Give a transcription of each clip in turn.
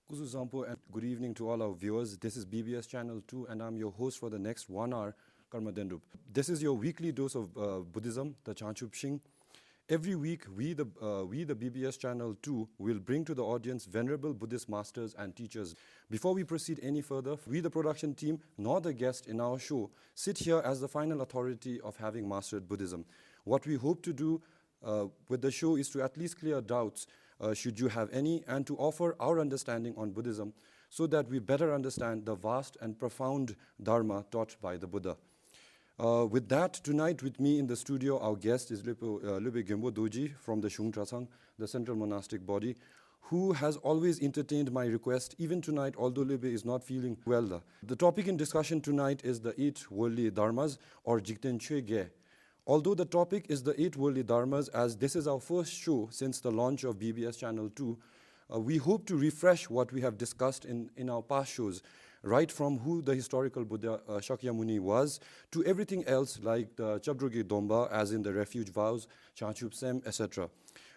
Kuzu Zampo, and good evening to all our viewers. This is BBS Channel 2 and I'm your host for the next 1 hour, Karma Dendup. This is your weekly dose of Buddhism, the Jangchub Shing. Every week, we the BBS Channel 2 will bring to the audience venerable Buddhist masters and teachers. Before we proceed any further, we the production team, nor the guest in our show, sit here as the final authority of having mastered Buddhism. What we hope to do with the show is to at least clear doubts, should you have any, and to offer our understanding on Buddhism so that we better understand the vast and profound Dharma taught by the Buddha. With that, tonight with me in the studio, our guest is Lopon Gyembo Dorji from the Shung Trasang, the central monastic body, who has always entertained my request, even tonight, although Lopon is not feeling well. The topic in discussion tonight is the 8 worldly dharmas, or Jikten Chue Ge. Although the topic is the 8 worldly dharmas, as this is our first show since the launch of BBS Channel 2, we hope to refresh what we have discussed in our past shows, right from who the historical Buddha Shakyamuni was, to everything else like the Chabdrugi Domba, as in the Refuge vows, Jangchub Shing, etc.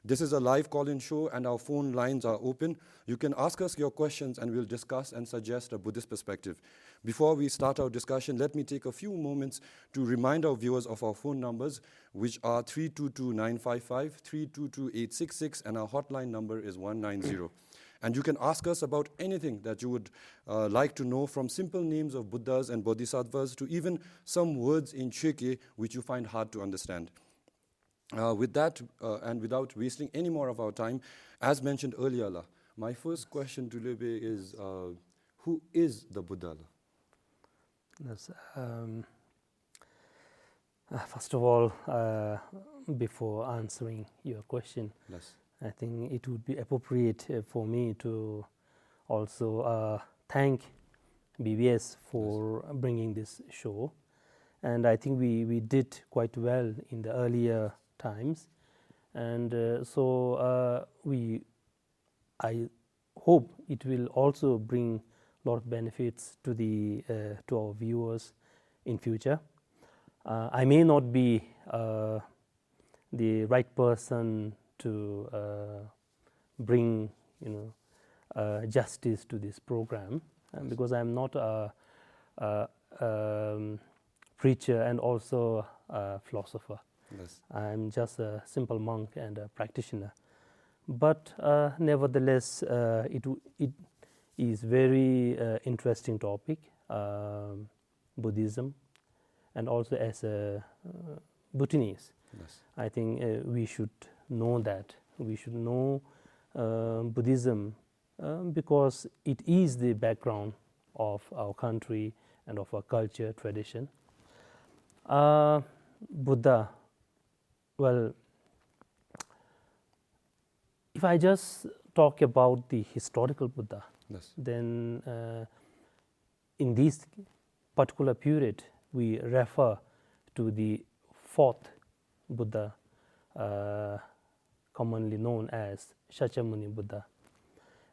This is a live call-in show and our phone lines are open. You can ask us your questions and we'll discuss and suggest a Buddhist perspective. Before we start our discussion, let me take a few moments to remind our viewers of our phone numbers, which are 322-955, 322-866, and our hotline number is 190. And you can ask us about anything that you would like to know, from simple names of Buddhas and Bodhisattvas to even some words in Cheke which you find hard to understand. With that, and without wasting any more of our time, as mentioned earlier, my first question to Lopon is, who is the Buddha? Yes, first of all, before answering your question, Yes. I think it would be appropriate for me to also thank BBS for bringing this show. And I think we did quite well in the earlier times. And I hope it will also bring a lot of benefits to our viewers in future. I may not be the right person to bring justice to this program, because I'm not a preacher and also a philosopher. Yes. I'm just a simple monk and a practitioner. But nevertheless, it is very interesting topic, Buddhism, and also as a Bhutanese. Yes. I think we should know that. We should know Buddhism because it is the background of our country and of our culture, tradition. Buddha, well, if I just talk about the historical Buddha, Yes. then in this particular period, we refer to the 4th Buddha, commonly known as Shakyamuni Buddha.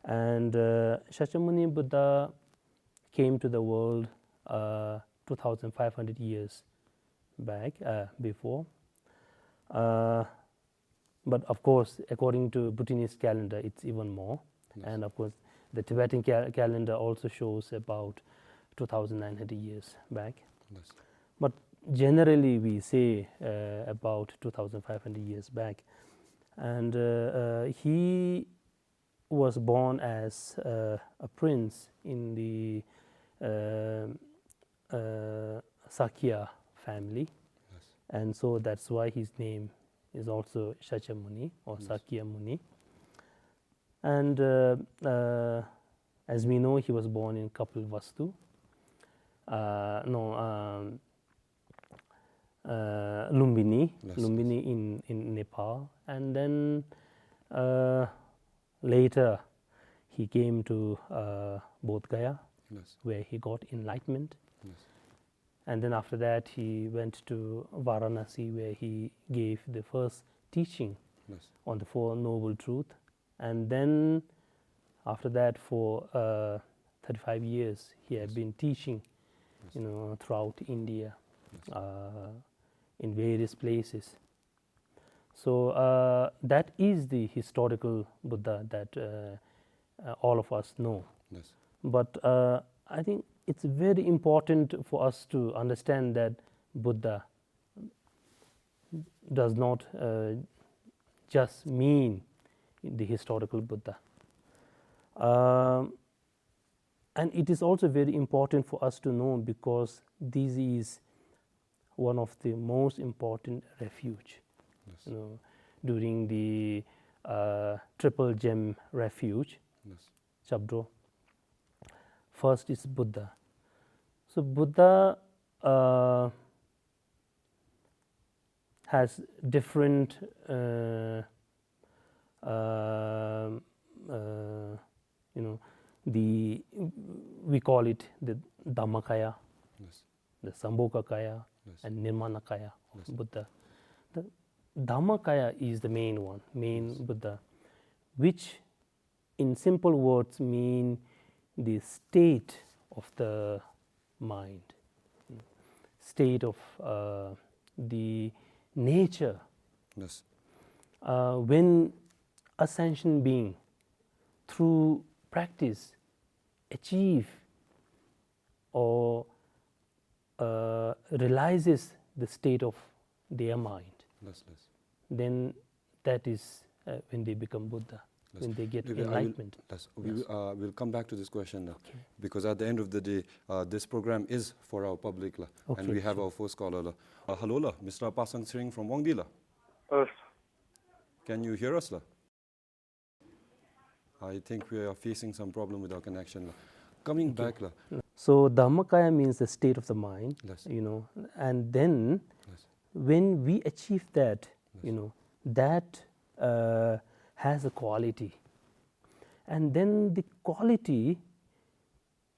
And Shakyamuni Buddha came to the world 2,500 years back, before. But of course, according to Bhutanese calendar, it's even more. Yes. And of course, the Tibetan calendar also shows about 2,900 years back. Yes. But generally, we say about 2,500 years back. And he was born as a prince in the Sakya family. Yes. And so that's why his name is also Shakyamuni or Yes. Sakyamuni. And as we know, he was born in Kapilvastu. Lumbini, Yes. Lumbini in Nepal. And then later he came to Bodh Gaya, Yes. where he got enlightenment. Yes. And then after that he went to Varanasi, where he gave the first teaching Yes. on the Four Noble Truths. And then after that, for 35 years he had been teaching, throughout India, in various places. So that is the historical Buddha that all of us know. Yes. But I think it's very important for us to understand that Buddha does not just mean the historical Buddha. And it is also very important for us to know, because this is one of the most important refuge. Yes. You know, during the Triple Gem Refuge, Yes. Chabdro, first is Buddha. So Buddha has different we call it the Dhammakaya, Yes. the Sambhogakaya, Yes. and Nirmanakaya of Yes. Buddha. The Dhammakaya is the main one, main Yes. Buddha, which in simple words mean the state of the mind, state of the nature. Yes. When a sentient being, through practice, achieve or realizes the state of their mind, Yes. Yes. then that is when they become Buddha, Yes. when they get Maybe enlightenment. We'll come back to this question Okay. because at the end of the day, this program is for our public and Okay, we have sure. our first caller. Hello, Mr. Pasang Sring from Wongdi. Yes. Can you hear us? I think we are facing some problem with our connection. Coming back, So Dhammakaya means the state of the mind, Yes. and then Yes. when we achieve that, Yes. that has a quality, and then the quality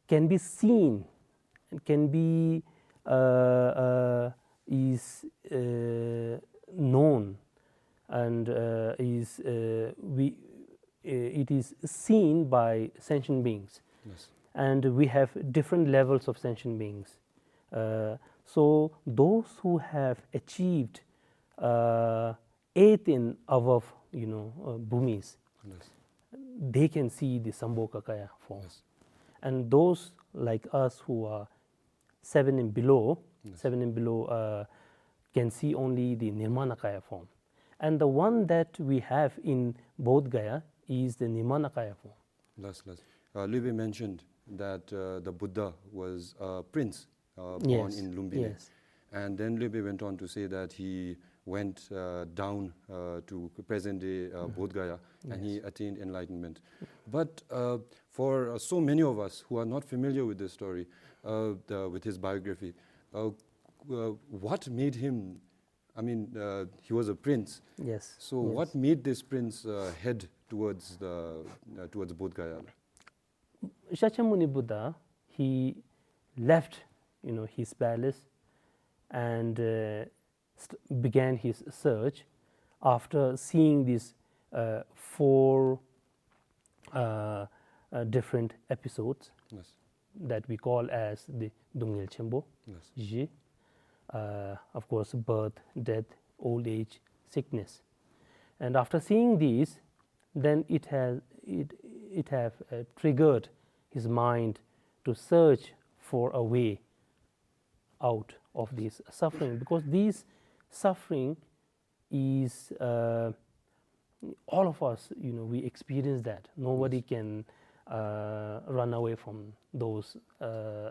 can be seen, and can be is known, and it is seen by sentient beings. Yes. And we have different levels of sentient beings. So those who have achieved 8 and above, bhumis, Yes. they can see the Sambhogakaya form. Yes. And those like us who are 7 and below, Yes. 7 and below can see only the Nirmanakaya form. And the one that we have in Bodh Gaya is the Nirmanakaya form. Yes. Libby mentioned that the Buddha was a prince born Yes, in Lumbini. yes. And then Libby went on to say that he went down to present-day Bodh Gaya and he attained enlightenment. But for so many of us who are not familiar with this story, with his biography, what made him, he was a prince. Yes. So yes. what made this prince head towards Bodh Gaya? Shakyamuni Buddha, he left, his palace and began his search after seeing these 4 different episodes Yes. that we call as the Dungil Gyembo Yes. Dorji. Of course, birth, death, old age, sickness. And after seeing these, then it have triggered his mind to search for a way out of this suffering, because this suffering is all of us, we experience that. Nobody can run away from those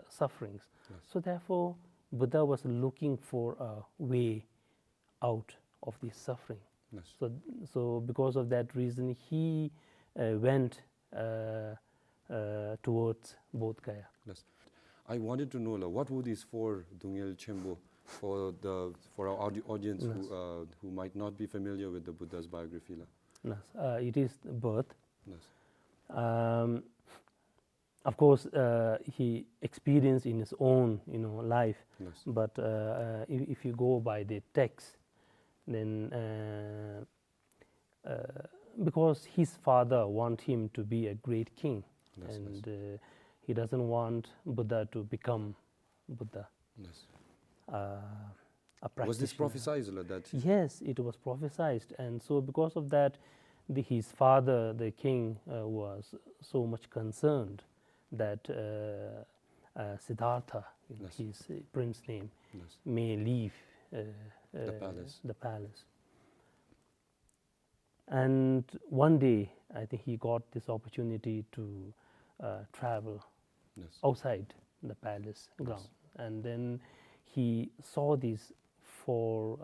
sufferings. Yes. So therefore, Buddha was looking for a way out of this suffering. Yes. So because of that reason, he went towards Bodh Gaya. Yes. I wanted to know what were these 4 Dungil Gyembo for our audience Yes. who might not be familiar with the Buddha's biography. Yes. It is birth. Yes. Of course, he experienced in his own, life. Yes. But if you go by the text, then because his father want him to be a great king, Yes, and he doesn't want Buddha to become Buddha. Yes. A Was this practitioner. prophesied that? Yes, it was prophesied, and so because of that, his father, the king, was so much concerned that Siddhartha, Yes. his prince name, Yes. may leave The palace. the palace. And one day, I think he got this opportunity to travel Yes. outside the palace ground, and then he saw these four,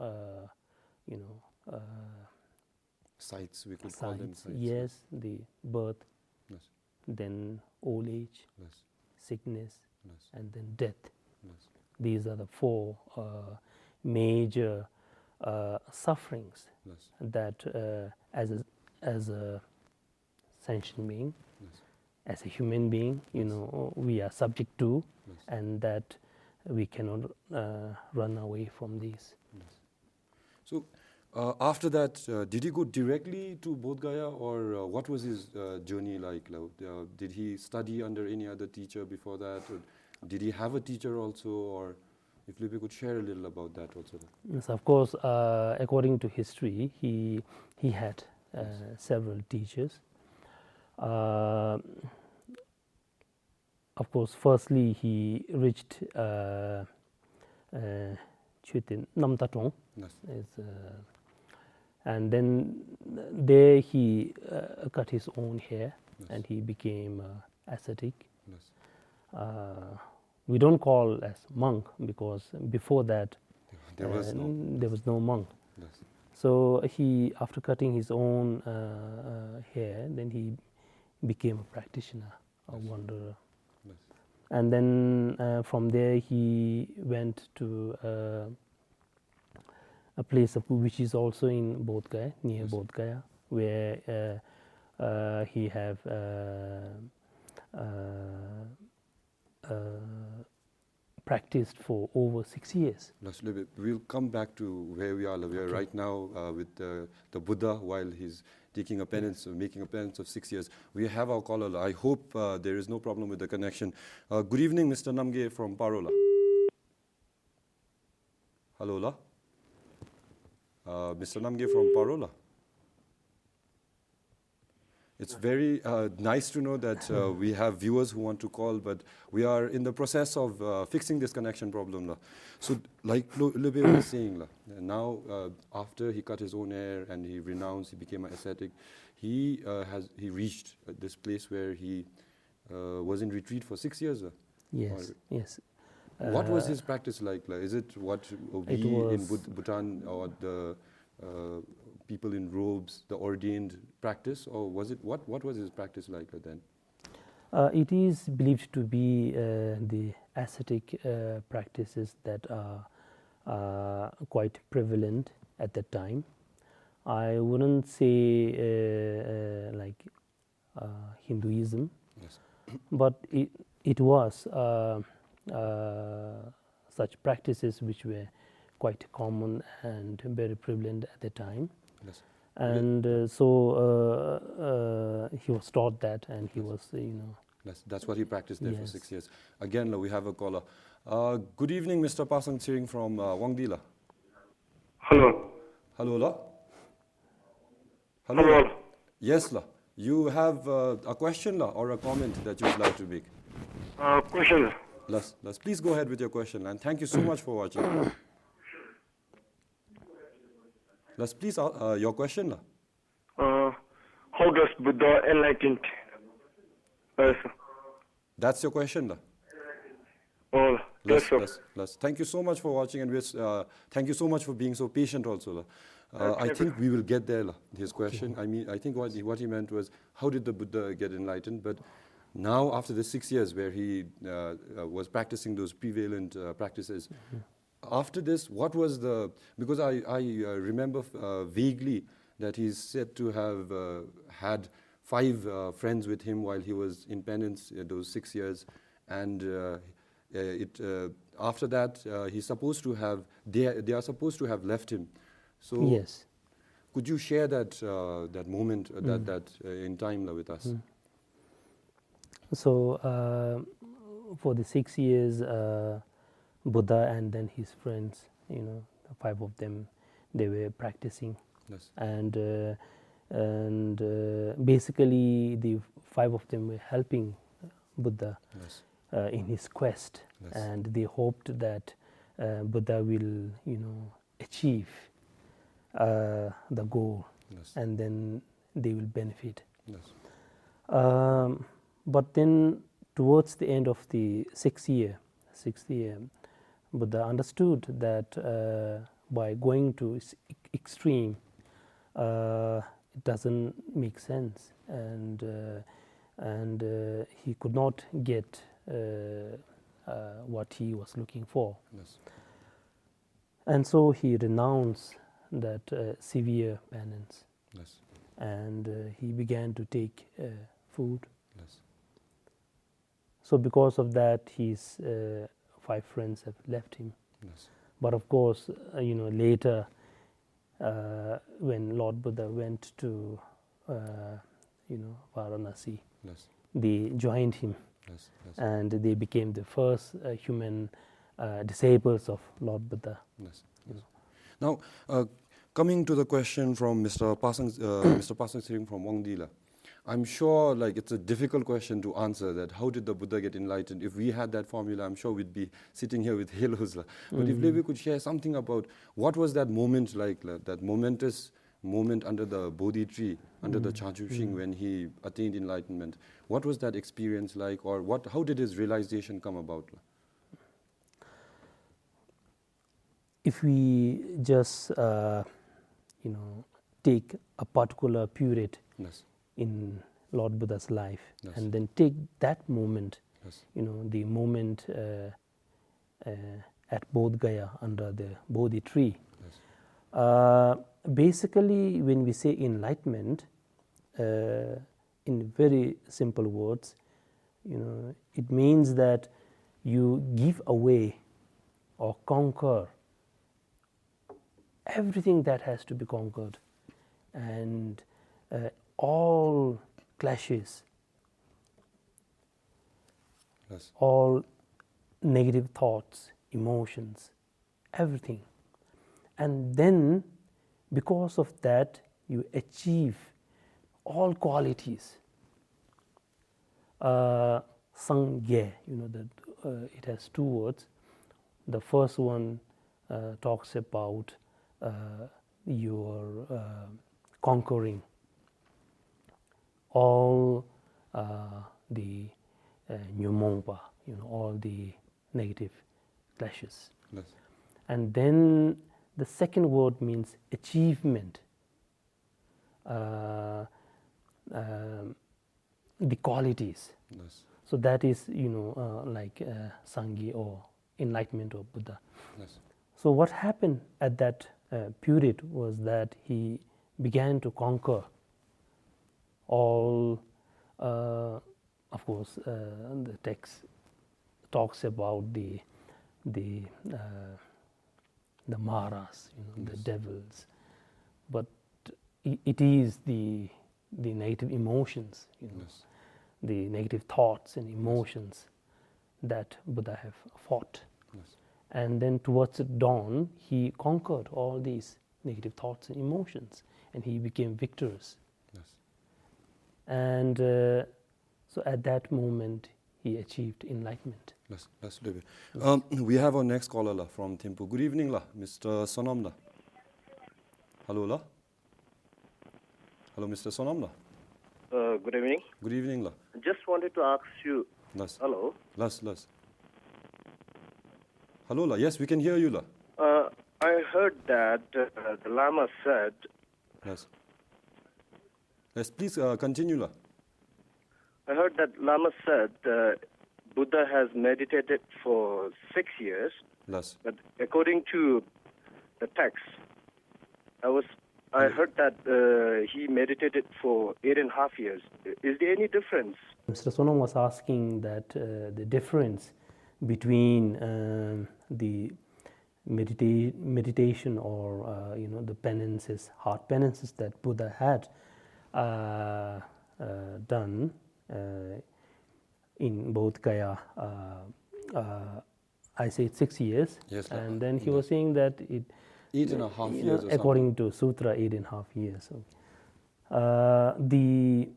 Sites, we could call them sites. Yes, the birth, Yes. then old age, Yes. sickness, Yes. and then death. Yes. These are the four major sufferings Yes. that, as a sentient being, Yes. as a human being, we are subject to, Yes. and that we cannot run away from these. Yes. So, after that, did he go directly to Bodh Gaya, or what was his journey like? Did he study under any other teacher before that, or did he have a teacher also? Or if Libby could share a little about that also. Yes, of course, according to history, he had several teachers. Of course, firstly, he reached Chutin Namtatong. Yes. And then there he cut his own hair, Yes. and he became ascetic. Yes. We don't call as monk because before that There was no monk. Yes. So he, after cutting his own hair, then he became a practitioner, a wanderer. Yes. And then from there he went to a place which is also in Bodh Gaya, near Yes. Bodh Gaya, where he have practiced for over 6 years. We'll come back to where we are. We are right now with the Buddha while he's taking a penance, making a penance of 6 years. We have our caller. I hope there is no problem with the connection. Good evening, Mr. Namge from Parola. Hello, La. Mr. Namge from Parola. It's very nice to know that we have viewers who want to call, but we are in the process of fixing this connection problem. La. So, like Libby was saying, la, now after he cut his own hair and he renounced, he became an ascetic, he reached this place where he was in retreat for 6 years. Yes, yes. What was his practice like? Is it what we in Bhutan or the people in robes, the ordained practice, or was it what was his practice like then? It is believed to be the ascetic practices that are quite prevalent at that time. I wouldn't say like Hinduism, Yes. but it was such practices which were quite common and very prevalent at the time. Yes. And so he was taught that, and he was, Yes, that's what he practiced there for Yes. 6 years. Again, we have a caller. Good evening, Mr. Pasang Chiring from Wangdila. Hello. Hello, La. Hello. Yes, La. You have a question, La, or a comment that you would like to make? Question. Les, please go ahead with your question, and thank you so much for watching. Les, please, your question, La. How does Buddha enlighten us? That's your question, La. Oh, that's all. Les. Thank you so much for watching, and thank you so much for being so patient also, La. I think we will get there, La, his question. I mean, I think what he meant was, how did the Buddha get enlightened? But now, after the 6 years where he was practicing those prevalent practices, after this, what was because I remember vaguely that he's said to have had 5 friends with him while he was in penance those 6 years, and after that he's supposed to have they are supposed to have left him. So yes. Could you share that moment that in time with us? So for the 6 years, Buddha and then his friends, the 5 of them, they were practicing. Yes. And and basically the 5 of them were helping Buddha Yes. in his quest, Yes. and they hoped that Buddha will, achieve the goal, Yes. and then they will benefit. Yes. But then, towards the end of the sixth year, Buddha understood that by going to extreme, it doesn't make sense, and he could not get what he was looking for. Yes. And so he renounced that severe penance, Yes. and he began to take food. Yes. So because of that, his 5 friends have left him. Yes. But of course, later, when Lord Buddha went to, Varanasi, Yes. they joined him, Yes. Yes. and they became the first human disciples of Lord Buddha. Yes. Yes. Now, coming to the question from Mr. Pasang Sering from Wangdila, I'm sure it's a difficult question to answer, that how did the Buddha get enlightened? If we had that formula, I'm sure we'd be sitting here with halos. But if we could share something about what was that moment like, that momentous moment under the Bodhi tree, under the Jangchub Shing, when he attained enlightenment. What was that experience like, or how did his realization come about? If we just, take a particular period Yes. in Lord Buddha's life, Yes. and then take that moment, Yes. the moment at Bodh Gaya under the Bodhi tree. Yes. Basically, when we say enlightenment, in very simple words, it means that you give away or conquer everything that has to be conquered, and all clashes, Yes. all negative thoughts, emotions, everything. And then, because of that, you achieve all qualities. Sangye, that it has 2 words. The first one talks about your conquering all the nyumongpa, all the negative clashes. Yes. And then the second word means achievement. The qualities. Yes. So that is, like Sanghi or enlightenment of Buddha. Yes. So what happened at that period was that he began to conquer all, of course, the text talks about the maras, the devils, but it is the negative emotions, Yes. the negative thoughts and emotions that Buddha have fought. Yes. And then towards dawn, he conquered all these negative thoughts and emotions, and he became victorious. Yes. And so at that moment, he achieved enlightenment. Let's do it. We have our next caller from Thimphu. Good evening, Mr. Sonam. Hello, Hello, Mr. Sonam. Good evening. Good evening, Just wanted to ask you. Las. Hello. Las. Hello, Yes, we can hear you, I heard that the Lama said. Yes. Yes, please continue, I heard that Lama said Buddha has meditated for 6 years, Las. but according to the text, I heard that he meditated for 8.5 years. Is there any difference? Mr. Sonam was asking that the difference between the meditation or the penances, heart penances that Buddha had done in Bodh Gaya. I said 6 years, Yes, and then he was saying that it 8.5 years. Or according to Sutra, 8.5 years. The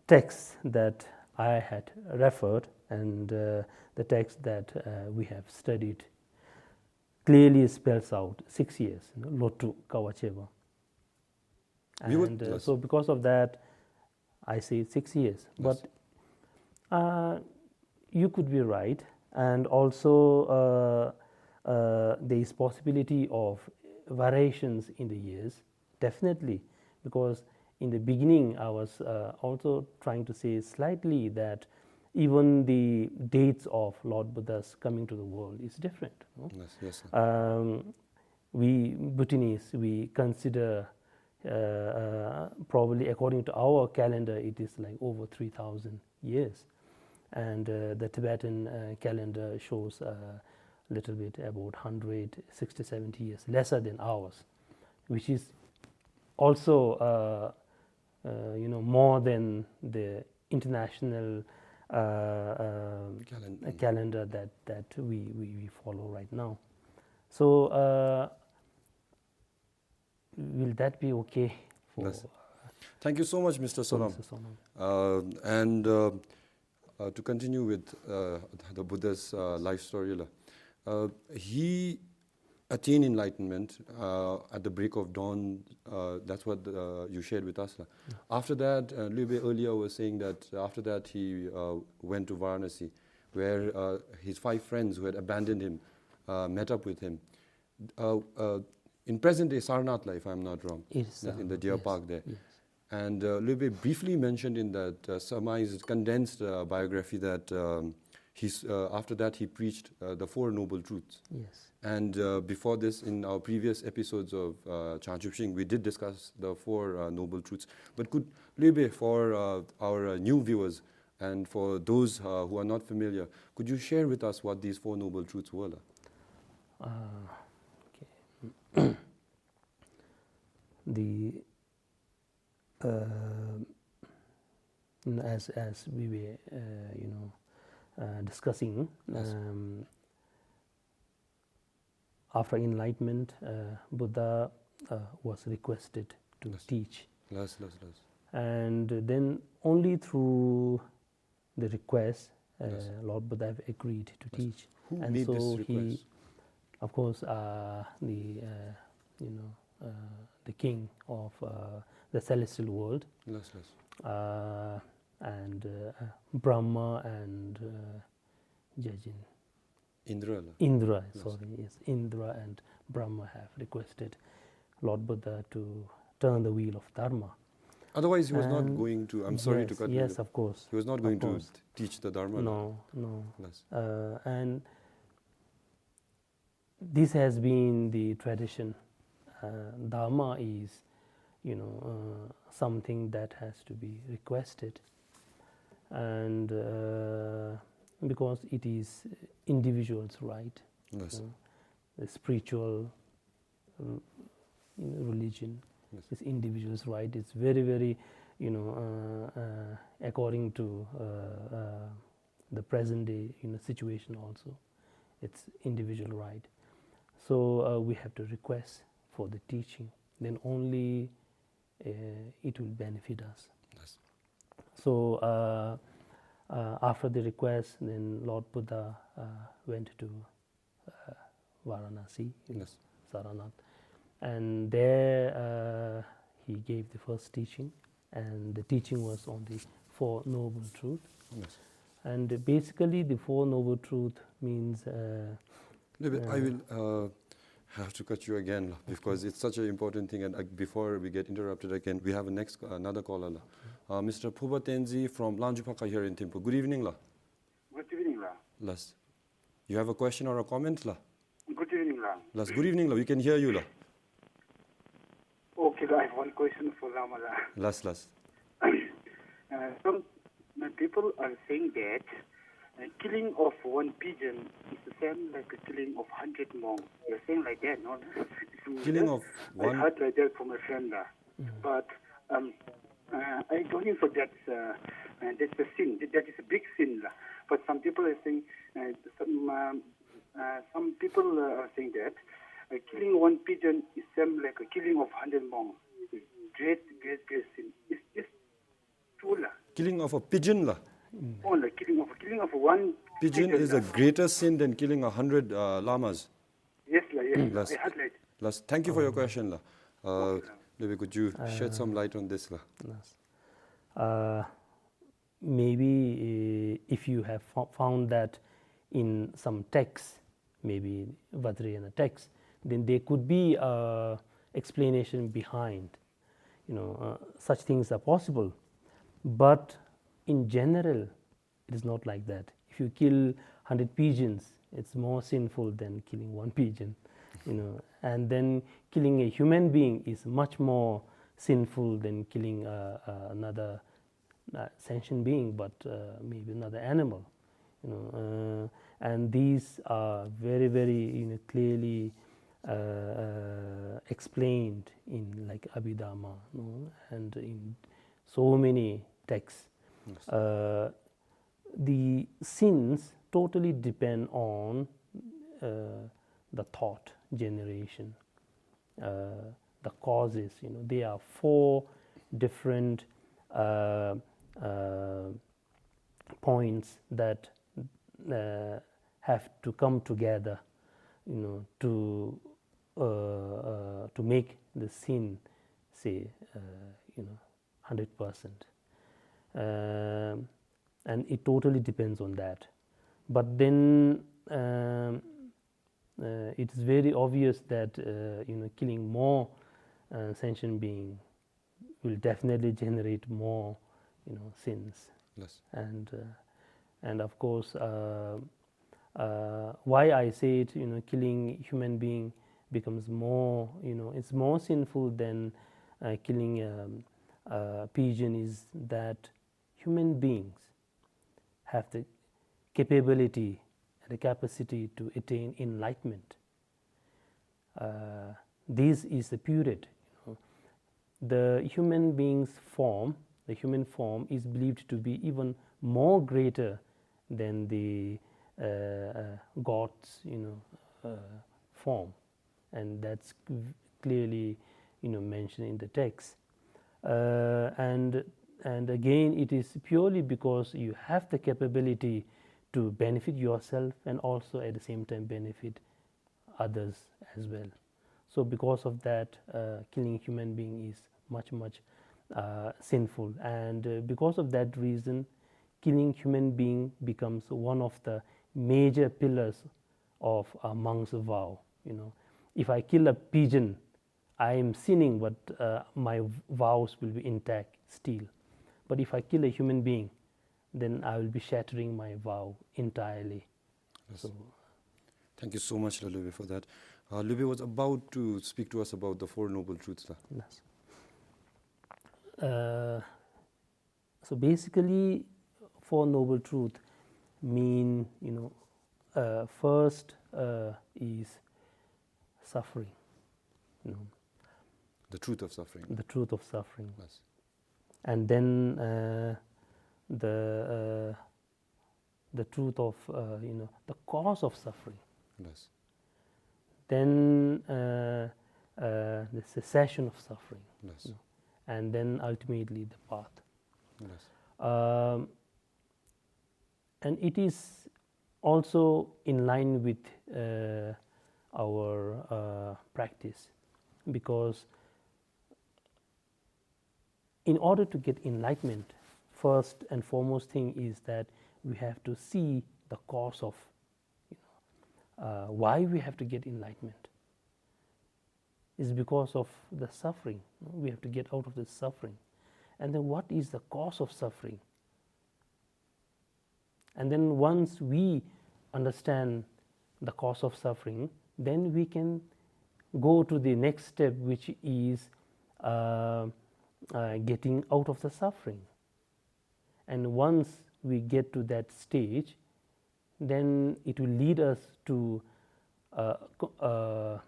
text that I had referred and the text that we have studied clearly spells out 6 years, Lotu Kawacheva. And so because of that, I say 6 years. Yes. But you could be right, and also there is possibility of variations in the years, definitely, because in the beginning I was also trying to say slightly that even the dates of Lord Buddha's coming to the world is different. No? Yes, yes, sir. We Bhutanese, we consider probably according to our calendar it is like over 3,000 years, and the Tibetan calendar shows a little bit about 160, 70 years lesser than ours, which is also more than the international calendar that we follow right now. So will that be okay? Yes. Thank you so much, Mr. Sonam. And to continue with the Buddha's life story, he attained enlightenment at the break of dawn. That's what you shared with us. After that, a little bit earlier, was saying that after that he went to Varanasi, where his 5 friends who had abandoned him met up with him. In present day Sarnath, if I'm not wrong, in the deer park there. Yes. And a little bit briefly mentioned in that summarized, condensed biography that after that he preached the 4 Noble Truths. Yes. And before this, in our previous episodes of Jangchub Shing, we did discuss the 4 Noble Truths. But could Libe, for our new viewers and for those who are not familiar, could you share with us what these 4 Noble Truths were? Okay. The as we were discussing, Yes. After enlightenment, Buddha was requested to teach, and then only through the request Lord Buddha agreed to teach. Who and made so this request? He, of course, the king of the celestial world, and Brahma and Jajin. Indra, sorry, yes. Indra and Brahma have requested Lord Buddha to turn the wheel of Dharma. Otherwise, he was not going to. I'm sorry to cut you. Yes, of course. He was not going to teach the Dharma. No. Yes. And this has been the tradition. Dharma is, something that has to be requested, and because it is individual's right. Yes. The spiritual religion is individual's right. It's very, very, according to the present day situation also, it's individual right. So we have to request for the teaching, then only it will benefit us. Yes. So after the request, then Lord Buddha went to Varanasi, Saranath, and there he gave the first teaching, and the teaching was on the 4 Noble Truths. Yes. And basically the 4 Noble Truths means... I will have to cut you again because it's such an important thing, and before we get interrupted again, we have another caller. Mr. Phuba Tenzi from Lanjupaka here in Thimphu. Good evening. Good evening. Las. You have a question or a comment? Good evening. Las. Good evening. We can hear you. Okay, I have one question for Lama. Las. Some people are saying that killing of 1 pigeon is the same like the killing of 100 monks. You're saying like that, no? Killing of 1... I heard like that from a friend. But I don't think so that's a sin. That is a big sin. But some people are saying, some people are saying that killing 1 pigeon is same like a killing of 100 monks. Great sin. Is killing of a pigeon la. Only killing of one Pigeon is a la. greater sin than killing 100 lamas. Yes, la, yes. Yes. I heard like. Las, thank you for your question la. Maybe could you shed some light on this la? Yes. Maybe if you have found that in some texts, maybe Vajrayana text, then there could be explanation behind. Such things are possible, but in general, it is not like that. If you kill 100 pigeons, it's more sinful than killing one pigeon. And then killing a human being is much more sinful than killing another sentient being, but maybe another animal. And these are very, very clearly explained in like Abhidharma, and in so many texts. Yes. The sins totally depend on the thought generation, the causes. There are 4 different points that have to come together, to make the sin, say, 100%, and it totally depends on that. But then it is very obvious that killing more sentient being will definitely generate more sins. Yes. And of course, why I say it, killing human being becomes more, it's more sinful than killing a pigeon, is that human beings have the capability and the capacity to attain enlightenment. This is the period. The human being's form, the human form, is believed to be even more greater than the God's, form, and that's clearly, mentioned in the text. And again, it is purely because you have the capability to benefit yourself and also at the same time benefit others as well. So because of that, killing human being is much sinful, and because of that reason, killing human being becomes one of the major pillars of a monk's vow. If I kill a pigeon, I am sinning, but my vows will be intact still. But if I kill a human being, then I will be shattering my vow entirely. Yes. So, thank you so much, Lube, for that. Lube was about to speak to us about the 4 Noble Truths. Yes. So basically, 4 Noble Truths mean, first is suffering. The truth of suffering. The truth of suffering. Yes. And then the truth of the cause of suffering. Yes. Then the cessation of suffering. Yes. And then ultimately the path. Yes. And it is also in line with our practice, because in order to get enlightenment, first and foremost thing is that we have to see the cause of why we have to get enlightenment. It's because of the suffering. We have to get out of the suffering. And then what is the cause of suffering? And then once we understand the cause of suffering, then we can go to the next step, which is getting out of the suffering. And once we get to that stage, then it will lead us to a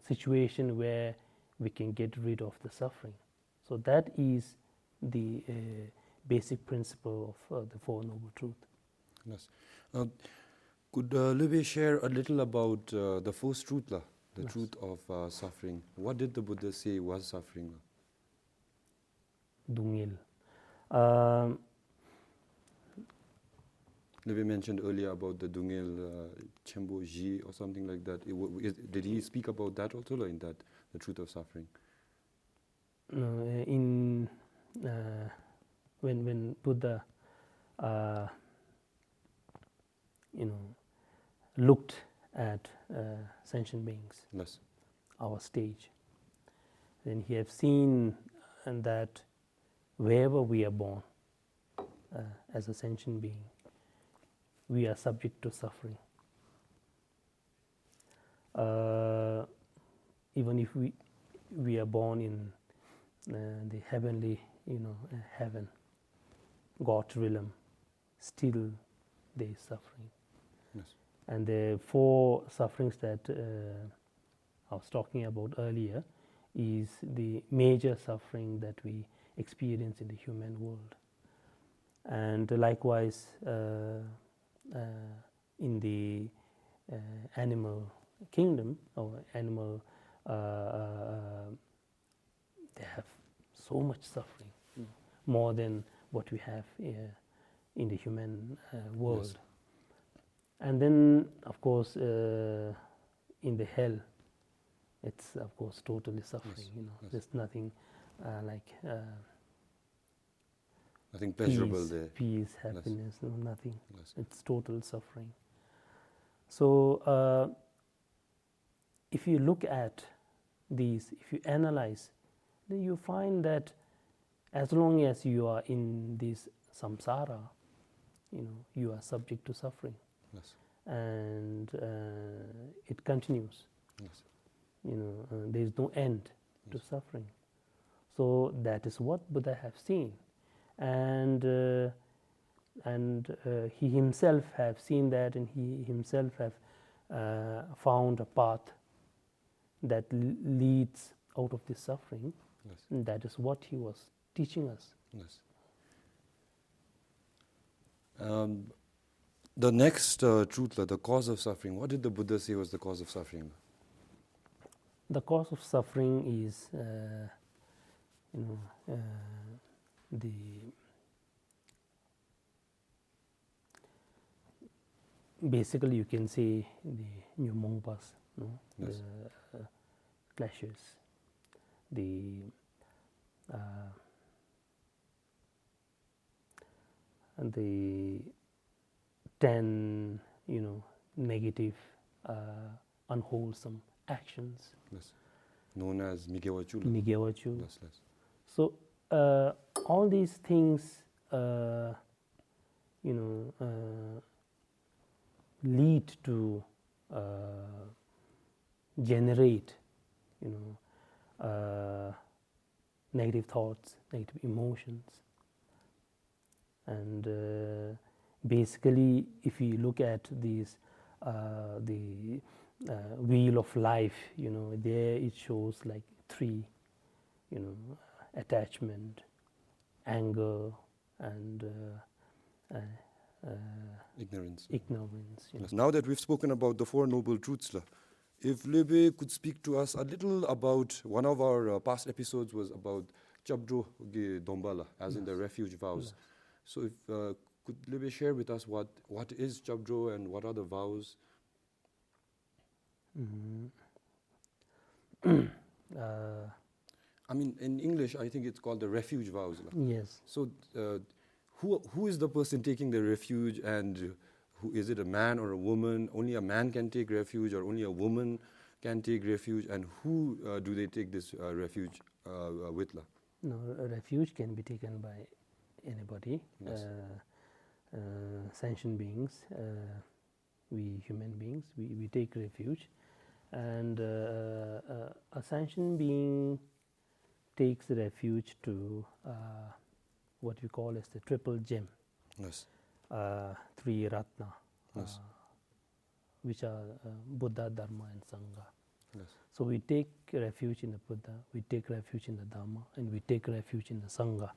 situation where we can get rid of the suffering. So that is the basic principle of the 4 Noble Truths. Yes. Could Lube share a little about the first truth, the yes. truth of suffering? What did the Buddha say was suffering? Dungil. We mentioned earlier about the Dungel Chembo Ji or something like that. Did he speak about that also, like that, the truth of suffering? When Buddha, looked at sentient beings, Yes. our stage, then he have seen that wherever we are born as a sentient being, we are subject to suffering. Even if we are born in the heavenly, heaven, God's realm, still there is suffering. Yes. And the 4 sufferings that I was talking about earlier is the major suffering that we experience in the human world. And likewise, in the animal kingdom or animal, they have so much suffering, more than what we have in the human world. Yes. And then, of course, in the hell, it's of course totally suffering. Yes. Yes. There's nothing like Nothing pleasurable there. peace, happiness, no, nothing. Yes. It's total suffering. So, if you look at these, if you analyze, then you find that as long as you are in this samsara, you are subject to suffering. Yes. And it continues. Yes. There is no end to suffering. So that is what Buddha have seen, and he himself have seen that, and he himself have found a path that leads out of this suffering. Yes. And that is what he was teaching us. Yes. The next truth, the cause of suffering. What did the Buddha say was the cause of suffering? The cause of suffering is, basically you can say the new Mongpas, Yes. the clashes, the and the 10 negative unwholesome actions, Yes. Known as Migewachula. Migewachu. Yes. Yes. So all these things lead to generate negative thoughts, negative emotions. And basically, if you look at these, the wheel of life, there it shows like 3, attachment, anger, and Ignorance. ignorance. Yes. Now that we've spoken about the 4 noble truths, if Lebe could speak to us a little about, one of our past episodes was about Chabdro Ge Dombala, as in the refuge vows. Yes. So if could Lebe share with us what is Chabdro and what are the vows? I mean, in English, I think it's called the refuge vows. Yes. So who is the person taking the refuge, and is it a man or a woman? Only a man can take refuge, or only a woman can take refuge? And who do they take this refuge with? No, a refuge can be taken by anybody. Yes. Sentient beings, we human beings, we take refuge. And a sentient being takes refuge to what we call as the triple gem. Yes. 3 Ratna, Yes. which are Buddha, Dharma, and Sangha. Yes. So we take refuge in the Buddha, we take refuge in the Dharma, and we take refuge in the Sangha.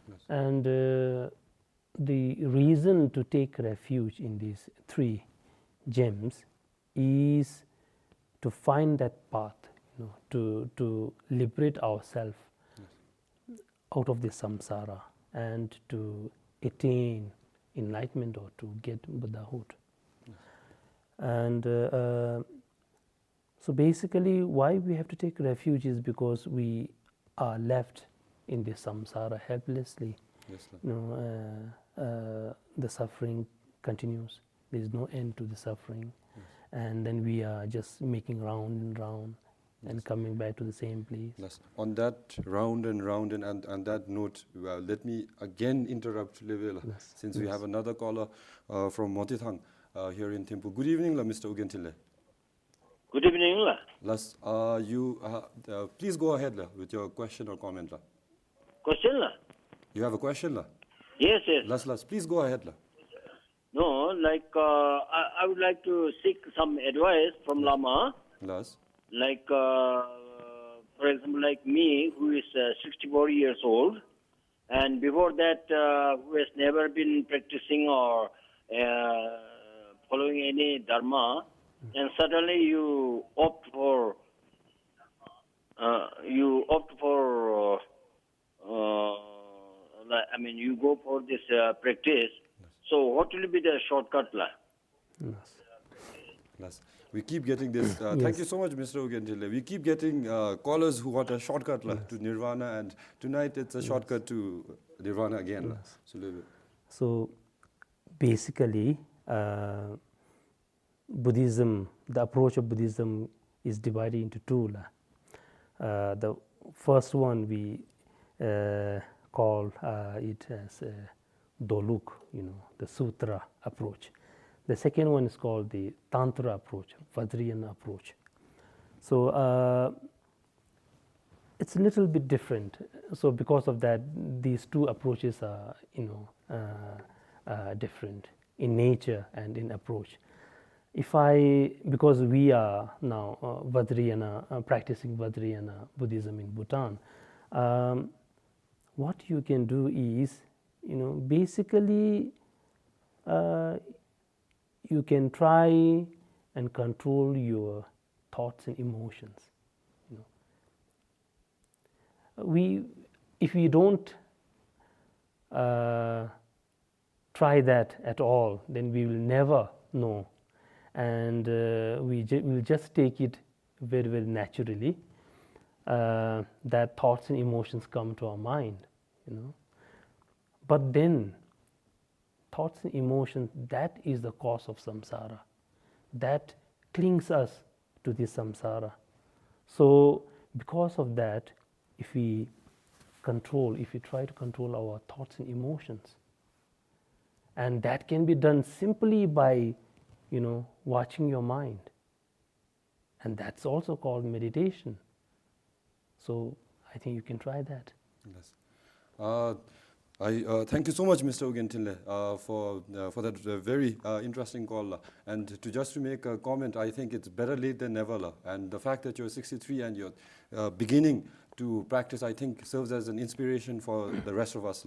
Yes. And the reason to take refuge in these 3 gems is to find that path, to liberate ourselves out of this samsara and to attain enlightenment or to get Buddhahood. And so basically why we have to take refuge is because we are left in this samsara helplessly. Yes, sir. You know, the suffering continues. There is no end to the suffering. Yes. And then we are just making round and round and coming back to the same place. Yes. On that round and round and that note, let me again interrupt Levela, Yes. since we have another caller from Motithang here in Thimphu. Good evening, Mr. Ugentile. Good evening. La. Las, you please go ahead with your question or comment. Question? La. You have a question? Yes, yes. Las, please go ahead. No, like I would like to seek some advice from Lama. Las. Like, for example, like me, who is 64 years old, and before that, who has never been practicing or following any Dharma, and suddenly you opt for I mean, you go for this practice. So what will be the shortcut? Yes. We keep getting this. Yes. Thank you so much, Mr. Ugentile. We keep getting callers who want a shortcut to Nirvana, and tonight it's a shortcut to Nirvana again. Yes. So basically, Buddhism, the approach of Buddhism is divided into two. The first one we call it as Doluk, the Sutra approach. The second one is called the Tantra approach, Vajrayana approach. So it's a little bit different. So because of that, these two approaches are, different in nature and in approach. Because we are now Vajrayana, practicing Vajrayana Buddhism in Bhutan, what you can do is, basically you can try and control your thoughts and emotions. If we don't try that at all, then we will never know, and we'll just take it very, very naturally that thoughts and emotions come to our mind, But then, thoughts and emotions, that is the cause of samsara. That clings us to this samsara. So, because of that, if we try to control our thoughts and emotions, and that can be done simply by, watching your mind. And that's also called meditation. So, I think you can try that. Yes. I thank you so much, Mr. Ugentile, for that very interesting call. And to make a comment, I think it's better late than never. And the fact that you're 63 and you're beginning to practice, I think, serves as an inspiration for the rest of us.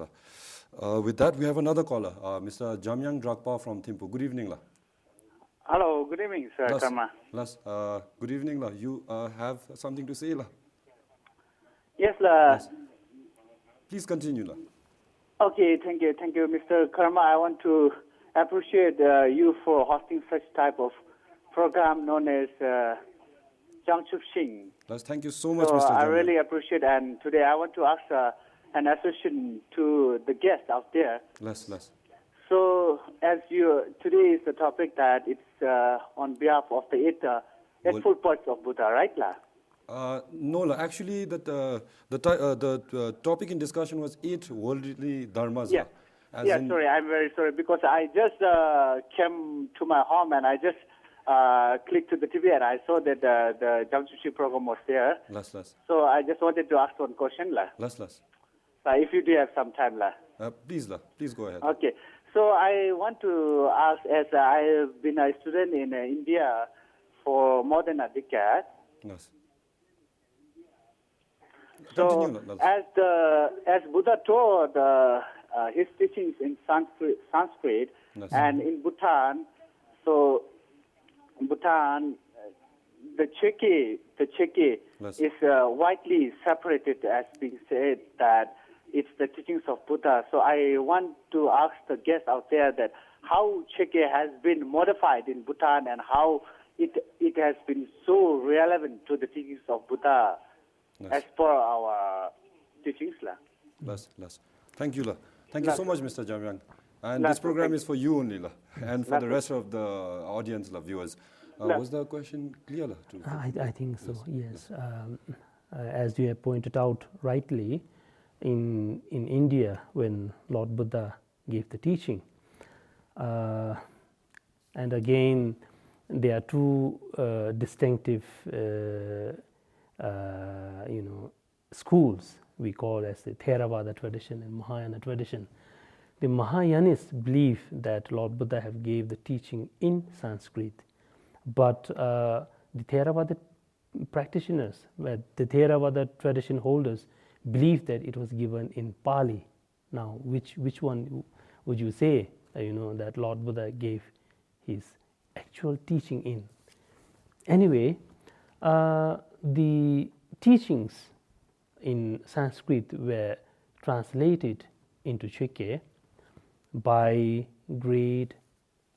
With that, we have another caller, Mr. Jamyang Drakpa from Thimphu. Good evening. Hello, good evening, Sir Karma. Good evening. You have something to say? Yes, Yes. Please continue. Okay, thank you, Mr. Karma. I want to appreciate you for hosting such type of program known as Jangchub Shing. Thank you so much, So Mr. I Jamyang. really appreciate, and today I want to ask an association to the guests out there. Less. So today is the topic that it's on behalf of the Eightfold Paths of Buddha, right, No, actually, the topic in discussion was 8 worldly dharmas. Yeah. Sorry, I'm very sorry, because I just came to my home and I just clicked to the TV and I saw that the Jangchub Shing program was there. Less. So I just wanted to ask one question, Less. if you do have some time, Please go ahead. Okay. So I want to ask, as I have been a student in India for more than a decade. Yes. So, Continue, as Buddha taught his teachings in Sanskrit Yes. and in Bhutan, so in Bhutan, the Cheki Yes. is widely separated, as being said that it's the teachings of Buddha. So I want to ask the guests out there that how Cheke has been modified in Bhutan and how it has been so relevant to the teachings of Buddha as per our teachings. Last. Thank you, La. Thank you so much, Mr. Jamyang. And La, this program thank is for you only, La, and for the rest of the audience, La, viewers. Was the question clear, La? I think so, yes. As you have pointed out rightly, in India, when Lord Buddha gave the teaching, and again, there are two distinctive, schools we call as the Theravada tradition and Mahayana tradition. The Mahayanists believe that Lord Buddha have gave the teaching in Sanskrit, but the Theravada practitioners, the Theravada tradition holders, believe that it was given in Pali. Now, which one would you say, that Lord Buddha gave his actual teaching in? Anyway, the teachings in Sanskrit were translated into Cheke by great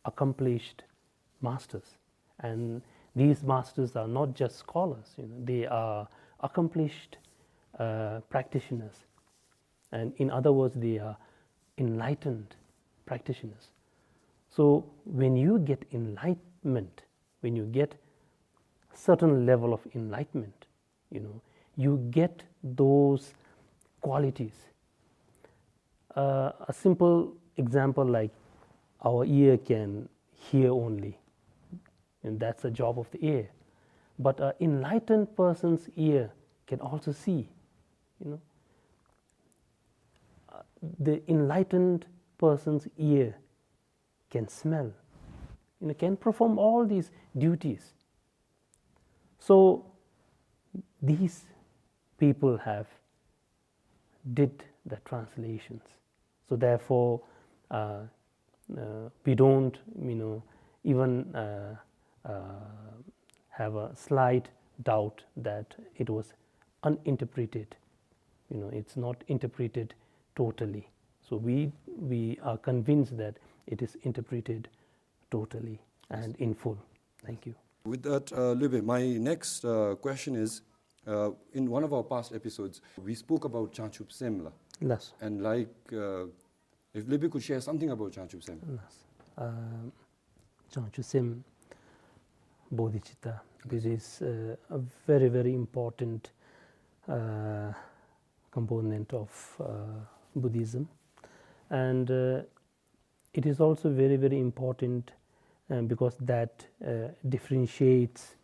accomplished masters, and these masters are not just scholars, they are accomplished practitioners, and in other words, they are enlightened practitioners. So when you get enlightenment, when you get certain level of enlightenment, you get those qualities. A simple example, like our ear can hear only, and that's the job of the ear. But an enlightened person's ear can also see. The enlightened person's ear can smell, can perform all these duties. So these people have did the translations. So therefore, we don't, even have a slight doubt that it was uninterpreted. It's not interpreted totally. So we are convinced that it is interpreted totally and in full. Thank you. With that, Libe, my next question is, in one of our past episodes, we spoke about Jangchub Shing. Yes. And if Libe could share something about Jangchub Shing. Yes. Jangchub Shing, Bodhichitta. This is a very, very important component of Buddhism. And it is also very, very important because that differentiates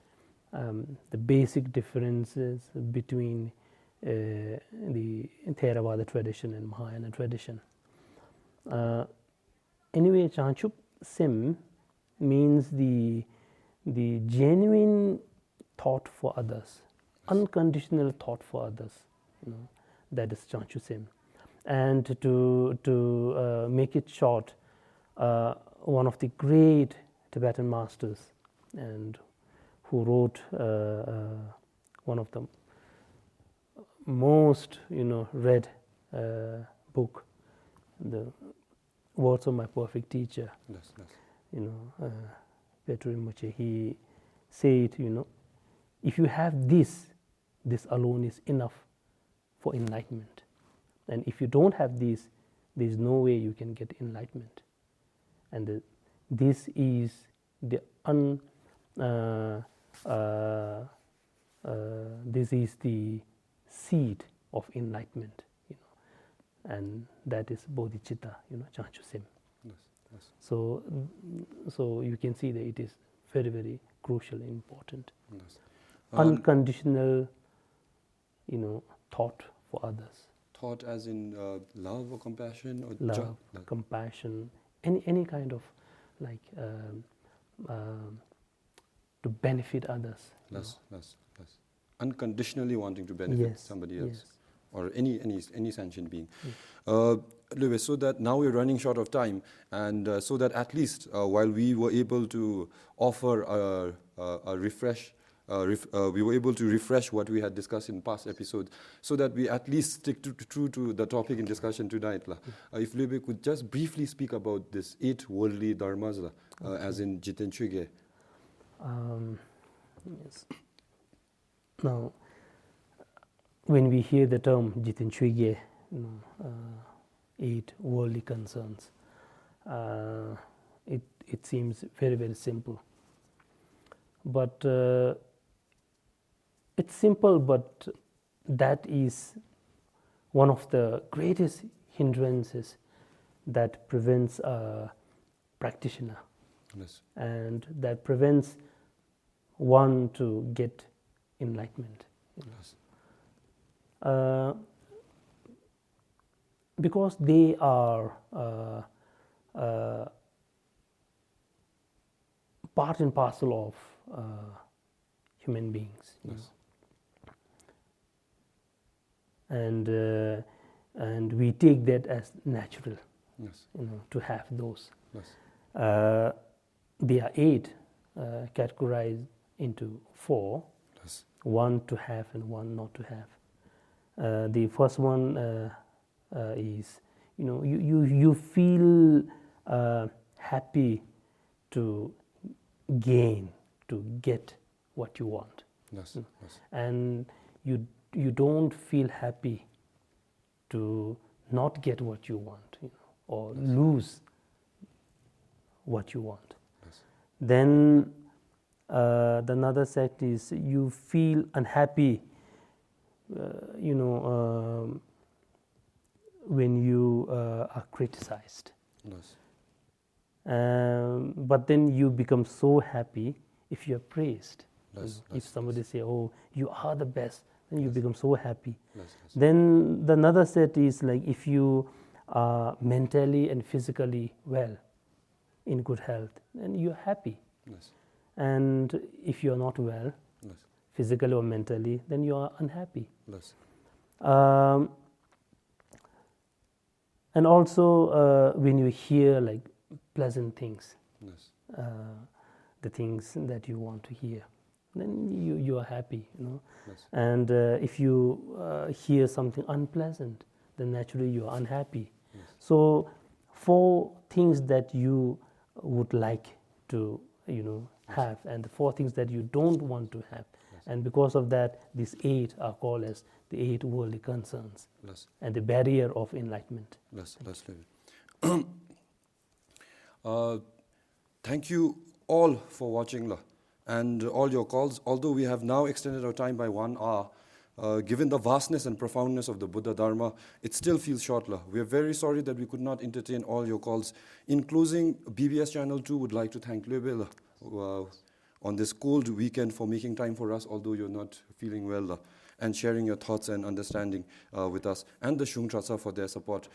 the basic differences between the Theravada tradition and Mahayana tradition. Anyway, Jangchub Shing means the genuine thought for others, unconditional thought for others. That is Jangchub Shing. And to make it short, one of the great Tibetan masters, and who wrote one of the most read book, The Words of My Perfect Teacher. Yes. Petru Rinpoche, he said, if you have this alone is enough for enlightenment. And if you don't have this, there is no way you can get enlightenment. And this is the this is the seed of enlightenment, and that is Bodhichitta, Jangchub Shing. Yes. So you can see that it is very, very crucial and important. Yes. Unconditional, thought for others. Thought as in love or compassion? Or Love, compassion, any kind of to benefit others. Less. Unconditionally wanting to benefit somebody else. Yes. Or any sentient being. Louis, so that now we're running short of time, and so that at least while we were able to offer a refresh we were able to refresh what we had discussed in past episodes, so that we at least stick true to the topic in discussion tonight. If Lebe could just briefly speak about this 8 worldly dharmas, as in Jiten Chögye. Yes. Now, when we hear the term Jiten Chögye, 8 worldly concerns, it seems very, very simple. But it's simple, but that is one of the greatest hindrances that prevents a practitioner. Yes. And that prevents one to get enlightenment. Yes. Because they are part and parcel of human beings. Yes. And we take that as natural. Yes. To have those. Yes. There are 8 categorized into 4. Yes. 1 to have and 1 not to have. The first one is, you feel happy to gain, to get what you want. Yes. Yes. And you don't feel happy to not get what you want, or Yes. lose what you want. Yes. Then the another set is you feel unhappy, when you are criticized. Yes. But then you become so happy if you are praised. Yes. If somebody say, "Oh, you are the best," then you become so happy. Yes. Yes. Then the another set is like if you are mentally and physically well, in good health, then you're happy. Yes. And if you're not well, Yes. physically or mentally, then you are unhappy. Yes. And also when you hear like pleasant things, Yes. the things that you want to hear, then you are happy, Yes. And if you hear something unpleasant, then naturally you are unhappy. Yes. So 4 things that you would like to have, and the 4 things that you don't want to have. Yes. And because of that, these 8 are called as the 8 worldly concerns, Yes. and the barrier of enlightenment. Let's leave it. Thank you all for watching and all your calls. Although we have now extended our time by 1 hour, given the vastness and profoundness of the Buddha Dharma, it still feels short. We are very sorry that we could not entertain all your calls. In closing, BBS Channel 2 would like to thank Lebe on this cold weekend for making time for us, although you're not feeling well, and sharing your thoughts and understanding with us, and the Shung Trasa for their support.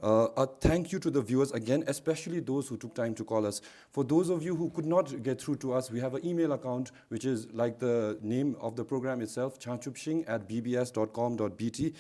A thank you to the viewers again, especially those who took time to call us. For those of you who could not get through to us, we have an email account, which is like the name of the program itself, jangchubshing@bbs.com.bt.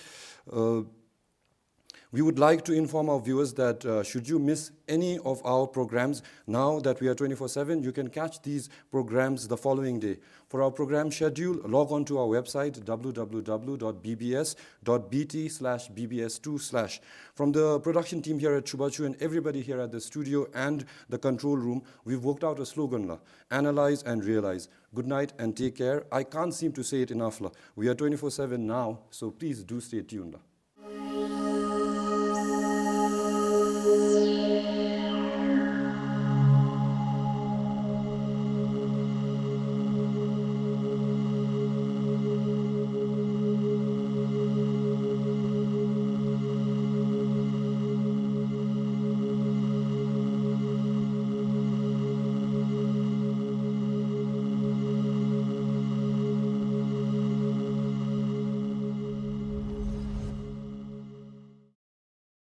We would like to inform our viewers that should you miss any of our programs, now that we are 24/7, you can catch these programs the following day. For our program schedule, log on to our website, www.bbs.bt/bbs2/. From the production team here at Chubachu and everybody here at the studio and the control room, we've worked out a slogan, analyze and realize. Good night and take care. I can't seem to say it enough. We are 24/7 now, so please do stay tuned.